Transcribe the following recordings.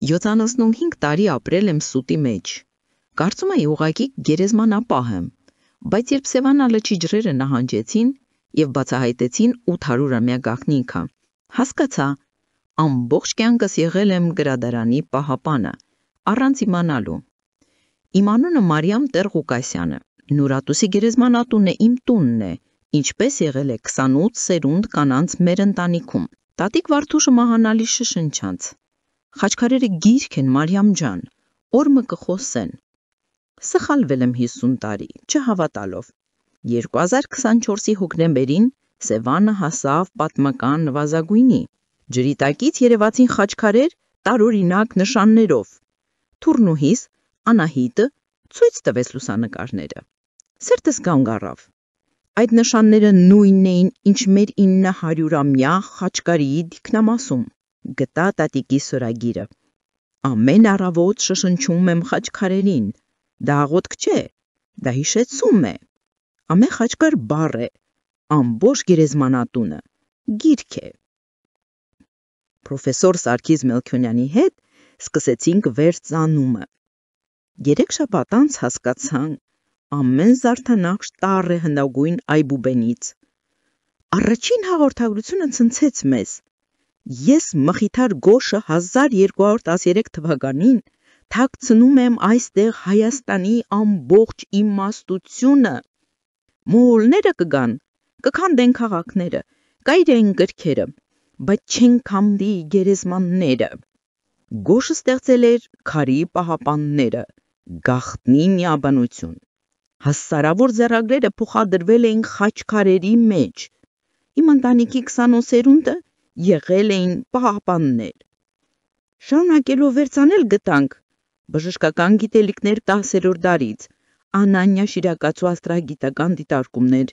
75 տարի ապրել եմ սուտի մեջ։ Կարծում էի ուղղակի գերեզմանապահ եմ, բայց երբ Սևանա լճի ջրերը նահանջեցին եւ բացահայտեցին 800-ամյա գաղտնիքը, հասկացա, ամբողջ կյանքս եղել եմ գրադարանի պահապանը, առանց իմանալու։ Իմ անունը Մարիամ Տեր-Ղուկասյան է, Նուրատուսի գերեզմանատունն է իմ տունն է, ինչպես եղել է 28 սերունդ կանանց մեր ընտանիքում։ Տատիկ Վարդուշը մահանալի շշնչանց։ Խաչքարերը գիրք են, Մարիամ ջան, օրը կխոսեն։ Սխալվել եմ 50 տարի, չհավատալով։ 2024-ի հոկտեմբերին Սևանը հասավ պատմական նվազագույնի։ Ջրի տակից երևացին խաչքարեր տարօրինակ նշաններով։ Թուրնուհիս Անահիտը ցույց տվեց լուսանկարները։ Սերտս կանգ առավ։ Այդ նշանները նույնն էին, ինչ մեր 900-ամյա Խաչքարիի դիքնամասում։ Գտա տատիկի սորագիրը։ Ամեն առավոտ շշնչում եմ խաչքարերին։ Դա աղոթք չէ, դա հիշեցում է։ Ամեն խաչքար բառ է, ամբողջ գերեզմանատունը գիրք է։ Պրոֆեսոր Սարգիս Մելքոնյանի հետ սկսեցինք վերծանումը։ 3 շաբաթ անց հասկացանք, ամեն զարդանախշ տառ է հնագույն Այբուբենից։ Առաջին հաղորդագրությունը ցնցեց մեզ։ Ես Մխիթար Գոշը 1213 թվականին թաքցնում եմ այստեղ Հայաստանի ամբողջ իմաստությունը։ Մոլները կգան, կքանդեն քաղաքները, կայրեն գրքերը, բայց չեն քանդի գերեզմանները։ Գոշը ստեղծել էր քարի պահապանները, գաղտնի միաբանություն։ Հասարավոր ձեռագրերը փոխադրվել էին խաչքարերի մեջ։ Իմ ընտանիքի 28 սերունդը եղել էին պահապաններ։ Շարունակելով վերծանել գտանք բժշկական գիտելիքներ 10-րդ դարից, Անանյա Շիրակացու աստրագիտական դիտարկումներ,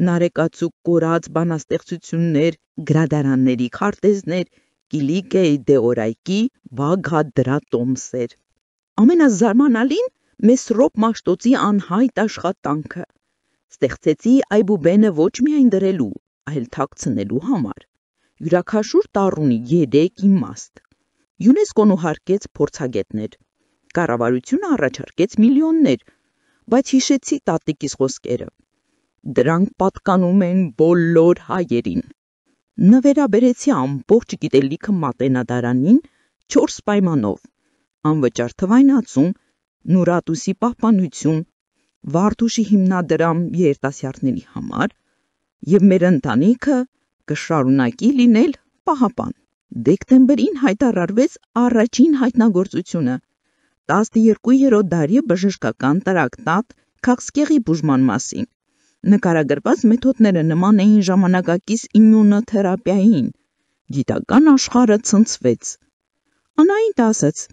Նարեկացու կորած բանաստեղծություններ, գրադարանների քարտեզներ, Կիլիկեի Դեորայկի Բաղադրատոմսեր։ Ամենազարմանալին Մեսրոպ Մաշտոցի անհայտ աշխատանքը։ Ստեղծեցի Այբուբենը ոչ միայն դրելու, այլ թաքցնելու համար։ Յուրաքանչյուր տառ ունի 3 իմաստ։ ՅՈՒՆԵՍԿՕ-ն ուղարկեց փորձագետներ։ Կառավարությունը առաջարկեց միլիոններ, բայց հիշեցի տատիկիս խոսքերը։ Դրանք պատկանում են բոլոր հայերին։ Նվերաբերեցի ամբողջ գիտելիքը Մատենադարանին 4 պայմանով. անվճար թվայնացում, Նուրատուսի պահպանություն, Վարդուշի հիմնադրամ երիտասարդների համար եւ մեր ընտանիքը կշարունակի լինել պահապան։ Դեկտեմբերին հայտարարվեց առաջին հայտնագործությունը 12-րդ դարի բժշկական տրակտատ քաղցկեղի բուժման մասին։ Նկարագրված մեթոդները նման էին ժամանակակից իմյունոթերապիային։ Գիտական աշխարհը ցնցվեց։ Անահիտը ասաց.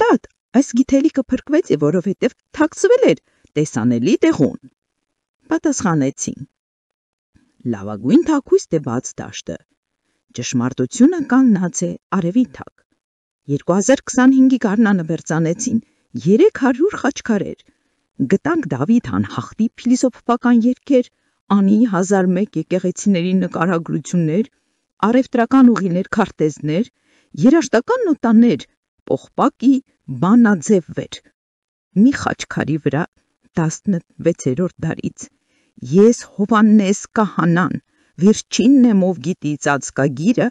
«Տատ, այս գիտելիքը փրկվեց, որովհետև թաքցվել էր տեսանելի տեղում»։ Պատասխանեցին. լավագույն թաքույց է բաց դաշտը։ Ճշմարտությունը կանգնած է արևի տակ։ 2025-ի գարնանը վերծանեցին 300 խաչքարեր։ Գտանք Դավիթ անհախտի փիլիսոփական երգեր, Անի 1001 եկեղեցիների նկարագրություններ, առևտրական ուղիներ, քարտեզներ, երաժշտական նոտաներ, պողպակի բանաձև վեր։ Մի խաչքարի վրա 16-րդ դարից. Ես Հովանես Կահանան, վերջինն եմ, ով գիտի ծածկագիրը,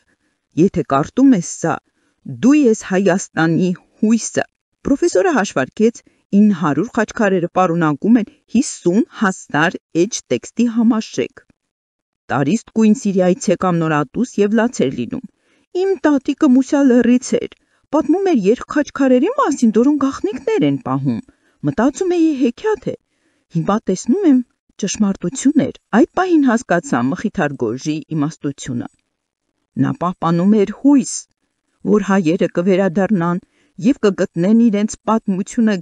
եթե կարդում ես սա, դու ես Հայաստանի հույսը։ Պրոֆեսորը հաշվարկեց 900 խաչքարերը պարունակում են 50 հաստար էջ տեքստի համաշեք։ Տարիստ գույն Սիրիայից եկամ Նորատուս եւ լաց էր լինում։ Իմ տատիկը Մուսյա լեռից էր, պատմում էր երկխաչքարերի մասին, որոնք գաղտնիքներ են պահում։ Մտածում էի հեքիաթ է։ Հիմա տեսնում եմ ճշմարտություն էր։ Այդ պահին հասկացա Մխիթար Գոժի իմաստությունը։ Նա պահպանում էր հույս, որ հայերը կվերադառնան եւ կգտնեն իրենց պատմությունը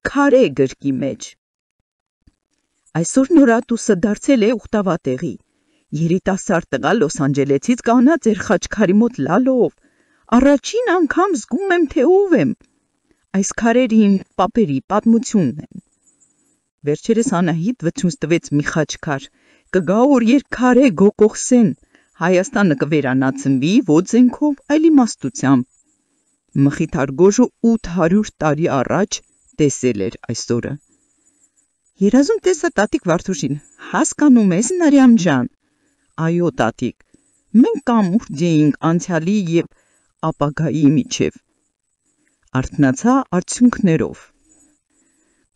քարե գրքի մեջ։ Այսօր Նորատուսը դարձել է ուխտավատեղի։ Երիտասարդ տղա Լոս Անջելեսից կանած էր խաչքարի մոտ լալով։ Առաջին անգամ զգում եմ, թե ով եմ։ Այս քարերը իմ պապերի պատմությունն են։ Վերջերս Անահիտ վճուց տվեց մի խաչքար։ Կգա օր, երբ քարե գոկոխսեն, Հայաստանը կվերանացնվի ոչ զենքով, այլ իմաստությամբ։ Մխիթար Գոժը 800 տարի առաջ տեսել էր այս օրը։ Երազում տեսա տատիկ Վարդուշին, հասկանում ես Նարյամ ջան։ Այո տատիկ, մենք կամուրջ էինք անցյալի և ապագայի միջև։ Արթնացա արդյունքներով։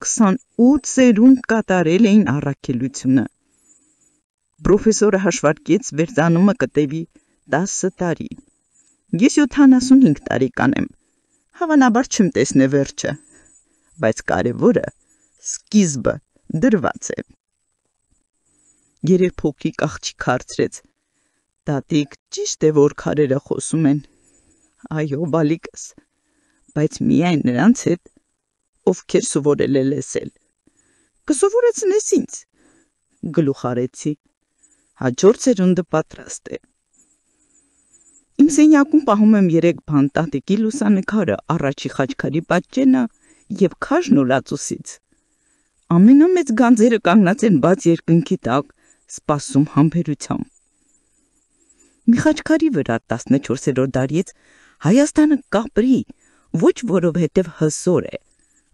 28 սերունդ կատարել էին առաքելությունը։ Պրոֆեսորը հաշվարկեց վերծանումը կտևի 10 տարի։ Ես 75 տարեկան եմ, հավանաբար չեմ տեսնե վերջը, բայց կարևորը սկիզբը դրված է։ Երեք փոքրիկ աղջիկ հարցրեց. Տատիկ, ճիշտ է, որ քարերը խոսում են։ Այո, բալիկս, բայց միայն նրանց հետ, ովքեր սովորել է լսել։ Կսովորեցնես ինձ։ Գլուխ արեցի։ Հաջորդ սերունդը պատրաստ է։ Իմ սենյակում պահում եմ 3 բան՝ տատիկի լուսանկարը, առաջի խաչքարի պատճենը և քաշն ու լացուսից։ Ամենամեծ գանձերը կանգնած են բաց երկնքի տակ, սպասում համբերությամբ։ Մի խաչքարի վրա 14-րդ դարից Հայաստանը կապրի, ոչ որովհետև հզոր է,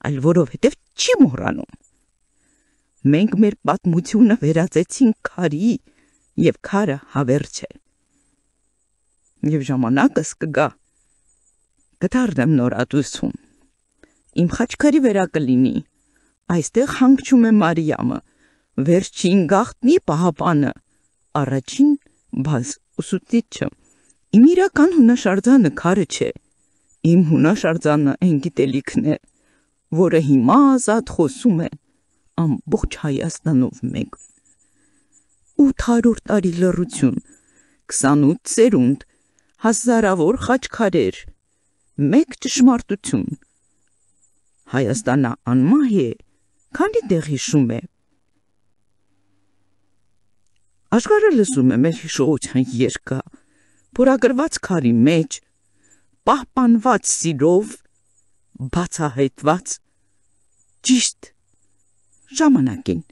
այլ որովհետև չի մոռանում։ Մենք մեր պատմությունը վերածեցինք քարի, և քարը հավերժ է։ Եվ ժամանակս կգա, կդառնեմ նորատուսում։ Իմ խաչքարի վրա կլինի. այստեղ հանգչում է Մարիամը, վերջին գաղտնի պահապանը, առաջին բաց ուսուցիչը։ Իմ իրական հունաշարձանը քարը չէ, իմ հունաշարձանը այն գիտելիքն է, որը հիմա ազատ խոսում է ամբողջ Հայաստանով մեկ։ 800 տարի լռություն, 28 սերունդ, հազարավոր խաչքարեր, մեկ ճշմարտություն։ Հայաստանը անմահ է, քանի դեղ հիշում է։ Աշխարհը լսում է մեր հիշողության երգը, փորագրված քարի մեջ, պահպանված սիրով, բացահայտված ճիշտ ժամանակին։